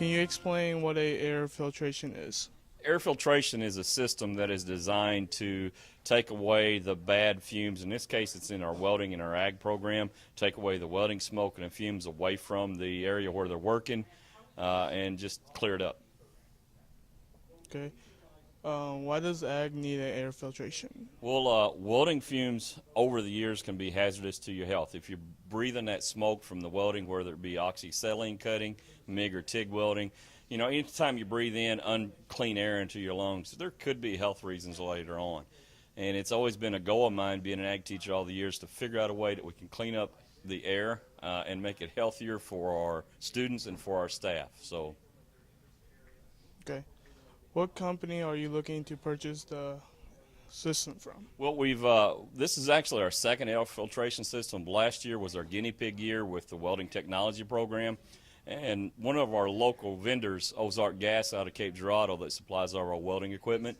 Can you explain what a air filtration is? Air filtration is a system that is designed to take away the bad fumes. In this case, it's in our welding and our ag program, take away the welding smoke and the fumes away from the area where they're working and just clear it up. Okay. Why does ag need an air filtration? Well, welding fumes over the years can be hazardous to your health. If you're breathing that smoke from the welding, whether it be oxyacetylene cutting, MIG or TIG welding, anytime you breathe in unclean air into your lungs, there could be health reasons later on. And it's always been a goal of mine, being an ag teacher all the years, to figure out a way that we can clean up the air and make it healthier for our students and for our staff. So, Okay. What company are you looking to purchase the system from? well, this is actually our second air filtration system. Last year was our guinea pig year with the welding technology program. And one of our local vendors, Ozark Gas out of Cape Girardeau, that supplies our welding equipment,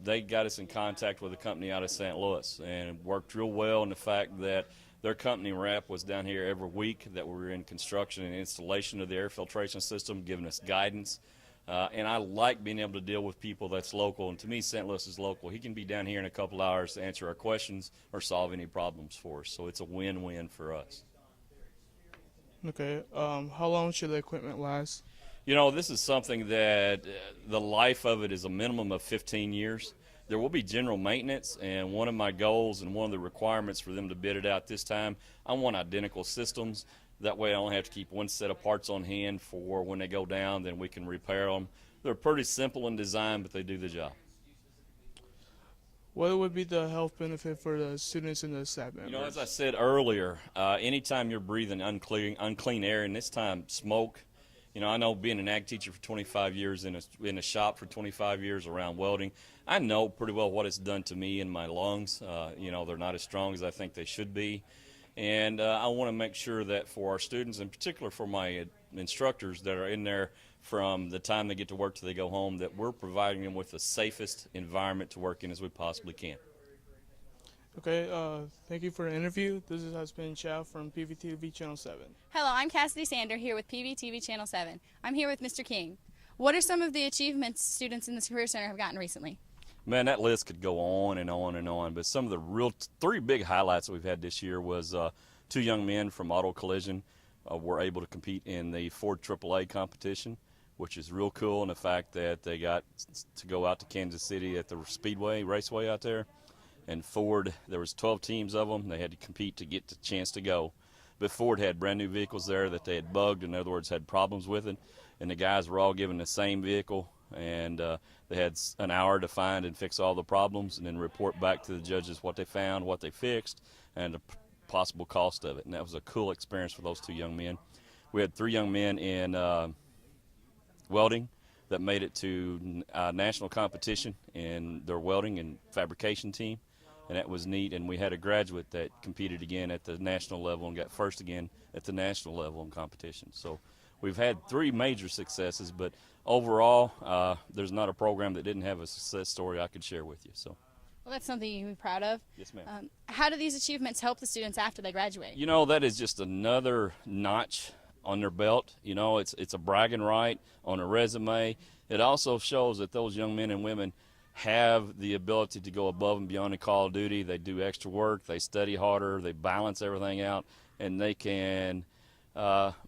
they got us in contact with a company out of St. Louis, and it worked real well in the fact that their company rep was down here every week that we were in construction and installation of the air filtration system, giving us guidance. And I like being able to deal with people that's local, and to me, St. Louis is local. He can be down here in a couple hours to answer our questions or solve any problems for us, so it's a win-win for us. Okay. How long should the equipment last? This is something that the life of it is a minimum of 15 years. There will be general maintenance, and one of my goals and one of the requirements for them to bid it out this time, I want identical systems. That way I only have to keep one set of parts on hand for when they go down, then we can repair them. They're pretty simple in design, but they do the job. What would be the health benefit for the students and the staff members? As I said earlier, anytime you're breathing unclean air, and this time smoke, I know being an ag teacher for 25 years in a shop for 25 years around welding, I know pretty well what it's done to me and my lungs. They're not as strong as I think they should be. And I want to make sure that for our students, in particular for my instructors that are in there from the time they get to work till they go home, that we're providing them with the safest environment to work in as we possibly can. Okay, thank you for the interview. This has been Chow from PVTV Channel 7. Hello, I'm Cassidy Sander here with PVTV Channel 7. I'm here with Mr. King. What are some of the achievements students in the Career Center have gotten recently? Man, that list could go on and on and on, but some of the real three big highlights that we've had this year was two young men from Auto Collision were able to compete in the Ford AAA competition, which is real cool in the fact that they got to go out to Kansas City at the Speedway Raceway out there. And Ford, there was 12 teams of them. They had to compete to get the chance to go. But Ford had brand new vehicles there that they had bugged, in other words, had problems with it. And the guys were all given the same vehicle, and they had an hour to find and fix all the problems and then report back to the judges what they found, what they fixed, and the possible cost of it. And that was a cool experience for those two young men. We had three young men in welding that made it to national competition in their welding and fabrication team, and that was neat. And we had a graduate that competed again at the national level and got first again at the national level in competition. So we've had three major successes, but overall, there's not a program that didn't have a success story I could share with you. So, Well, that's something you can be proud of. yes, ma'am. How do these achievements help the students after they graduate? That is just another notch on their belt. It's a bragging right on a resume. It also shows that those young men and women have the ability to go above and beyond the call of duty. They do extra work, they study harder, they balance everything out, and they can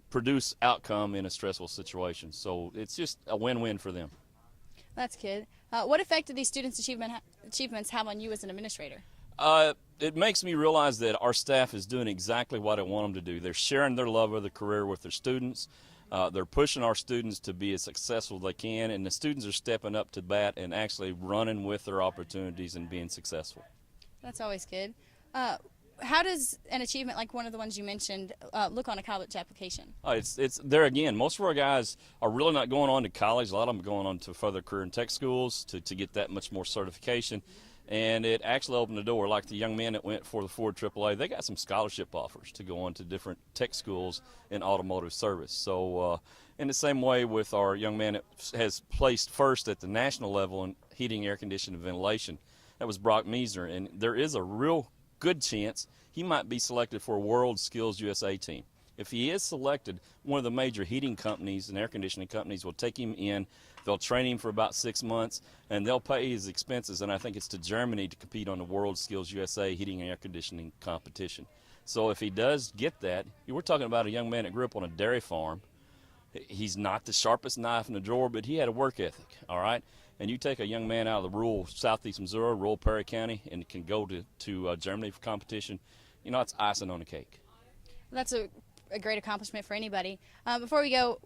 produce outcome in a stressful situation. So it's just a win-win for them. That's good. What effect do these students' achievements have on you as an administrator? It makes me realize that our staff is doing exactly what I want them to do. They're sharing their love of the career with their students. They're pushing our students to be as successful as they can, and the students are stepping up to bat and actually running with their opportunities and being successful. That's always good. How does an achievement like one of the ones you mentioned look on a college application? It's there again. Most of our guys are really not going on to college. A lot of them are going on to further career and tech schools to get that much more certification. And it actually opened the door. Like the young man that went for the Ford AAA, they got some scholarship offers to go on to different tech schools in automotive service. So in the same way with our young man that has placed first at the national level in heating, air conditioning, and ventilation, that was Brock Meisner. And there is a real good chance he might be selected for a World Skills USA team. If he is selected, one of the major heating companies and air conditioning companies will take him in. They'll train him for about 6 months, and they'll pay his expenses, and I think it's to Germany to compete on the World Skills USA heating and air conditioning competition. So if he does get that, we're talking about a young man that grew up on a dairy farm. He's not the sharpest knife in the drawer, but he had a work ethic, all right? And you take a young man out of the rural southeast Missouri, rural Perry County, and can go to Germany for competition, it's icing on the cake. That's a great accomplishment for anybody. Before we go,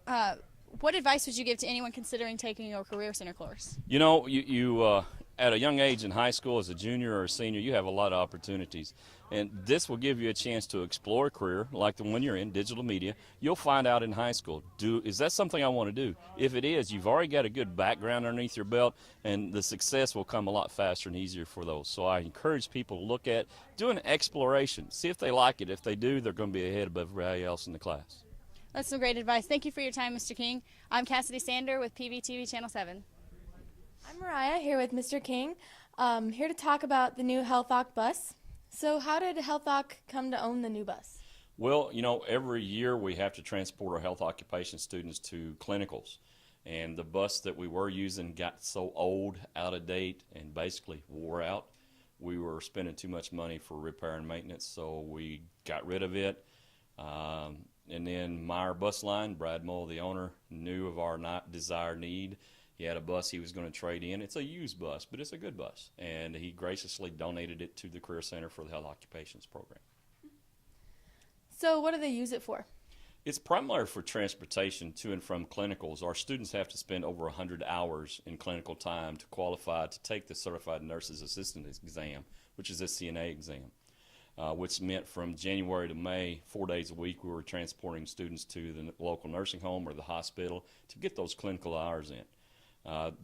what advice would you give to anyone considering taking a Career Center course? You at a young age in high school, as a junior or a senior, you have a lot of opportunities. And this will give you a chance to explore a career like the one you're in, digital media. You'll find out in high school, is that something I want to do? If it is, you've already got a good background underneath your belt, and the success will come a lot faster and easier for those. So I encourage people to look at doing an exploration. See if they like it. If they do, they're going to be ahead of everybody else in the class. That's some great advice. Thank you for your time, Mr. King. I'm Cassidy Sander with PVTV Channel 7. I'm Mariah here with Mr. King, here to talk about the new HealthOc bus. So how did HealthOc come to own the new bus? Well, every year we have to transport our health occupation students to clinicals. And the bus that we were using got so old, out of date, and basically wore out. We were spending too much money for repair and maintenance, so we got rid of it. And then Meyer Bus Line, Brad Mull, the owner, knew of our desired need. He had a bus he was going to trade in. It's a used bus, but it's a good bus. And he graciously donated it to the Career Center for the Health Occupations Program. So what do they use it for? It's primarily for transportation to and from clinicals. Our students have to spend over 100 hours in clinical time to qualify to take the Certified Nurse's Assistant exam, which is a CNA exam, which meant from January to May, 4 days a week, we were transporting students to the local nursing home or the hospital to get those clinical hours in.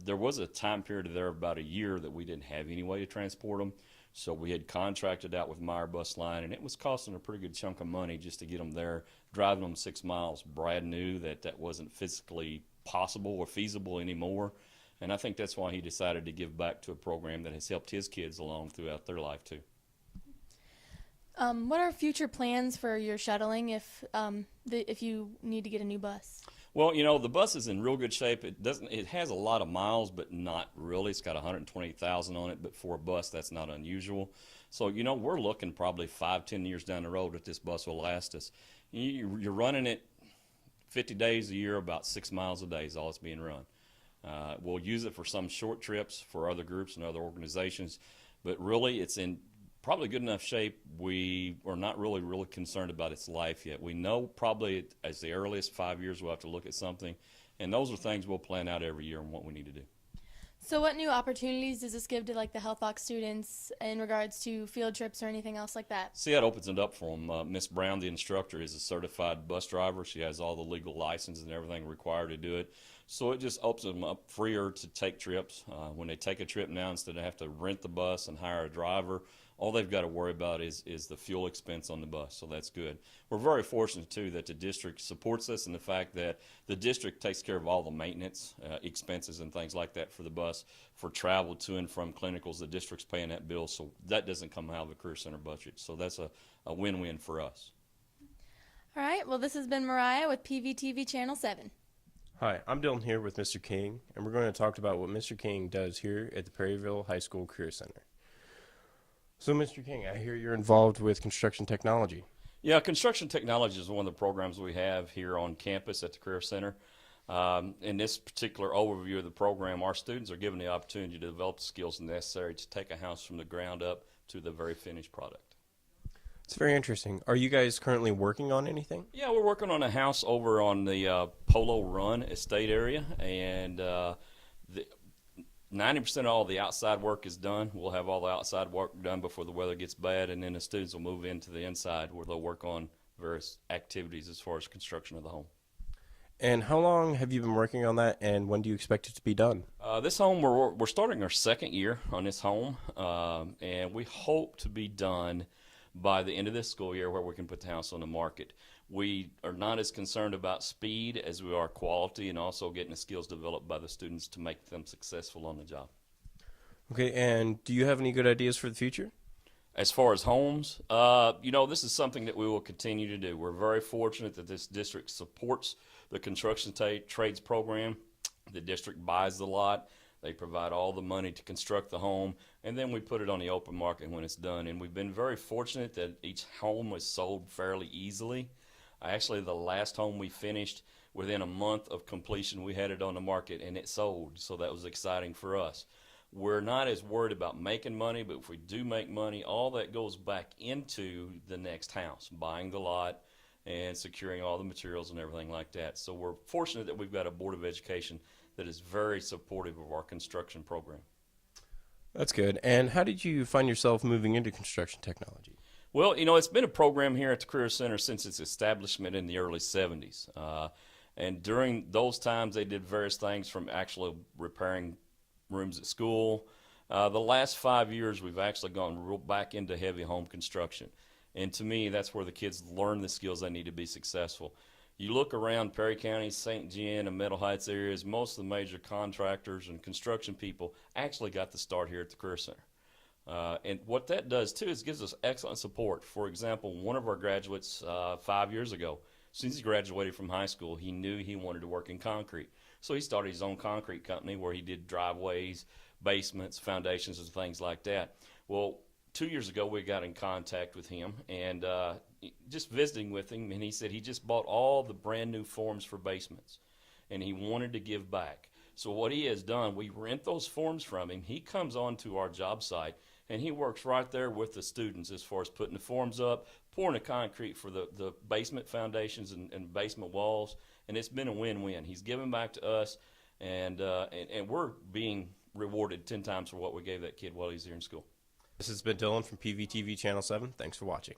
There was a time period there of about a year that we didn't have any way to transport them, so we had contracted out with Meyer Bus Line, and it was costing a pretty good chunk of money just to get them there, driving them 6 miles. Brad knew that wasn't physically possible or feasible anymore, and I think that's why he decided to give back to a program that has helped his kids along throughout their life too. What are future plans for your shuttling if you need to get a new bus? Well, the bus is in real good shape. It has a lot of miles, but not really. It's got 120,000 on it, but for a bus, that's not unusual. So, we're looking probably 5-10 years down the road that this bus will last us. You're running it 50 days a year, about 6 miles a day is all it's being run. We'll use it for some short trips for other groups and other organizations, but really it's in probably good enough shape. We are not really concerned about its life yet. We know probably as the earliest 5 years we'll have to look at something, and those are things we'll plan out every year and what we need to do. So what new opportunities does this give to the HealthOc students in regards to field trips or anything else like that? See, that opens it up for them. Miss Brown, the instructor, is a certified bus driver. She has all the legal license and everything required to do it. So it just opens them up freer to take trips. When they take a trip now, instead of having to rent the bus and hire a driver, all they've got to worry about is the fuel expense on the bus, so that's good. We're very fortunate, too, that the district supports us, and the fact that the district takes care of all the maintenance expenses and things like that for the bus. For travel to and from clinicals, the district's paying that bill, so that doesn't come out of the Career Center budget. So that's a win-win for us. All right, well, this has been Mariah with PVTV Channel 7. Hi, I'm Dylan here with Mr. King, and we're going to talk about what Mr. King does here at the Perryville High School Career Center. So, Mr. King, I hear you're involved with construction technology. Yeah, construction technology is one of the programs we have here on campus at the Career Center. In this particular overview of the program, our students are given the opportunity to develop the skills necessary to take a house from the ground up to the very finished product. It's very interesting. Are you guys currently working on anything? Yeah, we're working on a house over on the Polo Run estate area, and 90% of all the outside work is done. We'll have all the outside work done before the weather gets bad, and then the students will move into the inside where they'll work on various activities as far as construction of the home. And how long have you been working on that, and when do you expect it to be done? This home, we're starting our second year on this home, and we hope to be done by the end of this school year where we can put the house on the market. We are not as concerned about speed as we are quality, and also getting the skills developed by the students to make them successful on the job. Okay, and do you have any good ideas for the future? As far as homes, this is something that we will continue to do. We're very fortunate that this district supports the construction trades program. The district buys the lot. They provide all the money to construct the home, and then we put it on the open market when it's done. And we've been very fortunate that each home was sold fairly easily. Actually, the last home we finished, within a month of completion, we had it on the market and it sold. So that was exciting for us. We're not as worried about making money, but if we do make money, all that goes back into the next house, buying the lot and securing all the materials and everything like that. So we're fortunate that we've got a Board of Education that is very supportive of our construction program. That's good. And how did you find yourself moving into construction technology? Well, it's been a program here at the Career Center since its establishment in the early 70s. And during those times, they did various things from actually repairing rooms at school. The last 5 years, we've actually gone real back into heavy home construction. And to me, that's where the kids learn the skills they need to be successful. You look around Perry County, St. John, and Meadow Heights areas, most of the major contractors and construction people actually got the start here at the Career Center. And what that does, too, is gives us excellent support. For example, one of our graduates 5 years ago, as soon as he graduated from high school, he knew he wanted to work in concrete. So he started his own concrete company where he did driveways, basements, foundations, and things like that. Well, 2 years ago, we got in contact with him and just visiting with him, and he said he just bought all the brand new forms for basements, and he wanted to give back. So what he has done, we rent those forms from him. He comes onto our job site, and he works right there with the students as far as putting the forms up, pouring the concrete for the basement foundations and basement walls, and it's been a win-win. He's giving back to us, and we're being rewarded 10 times for what we gave that kid while he's here in school. This has been Dylan from PVTV Channel 7. Thanks for watching.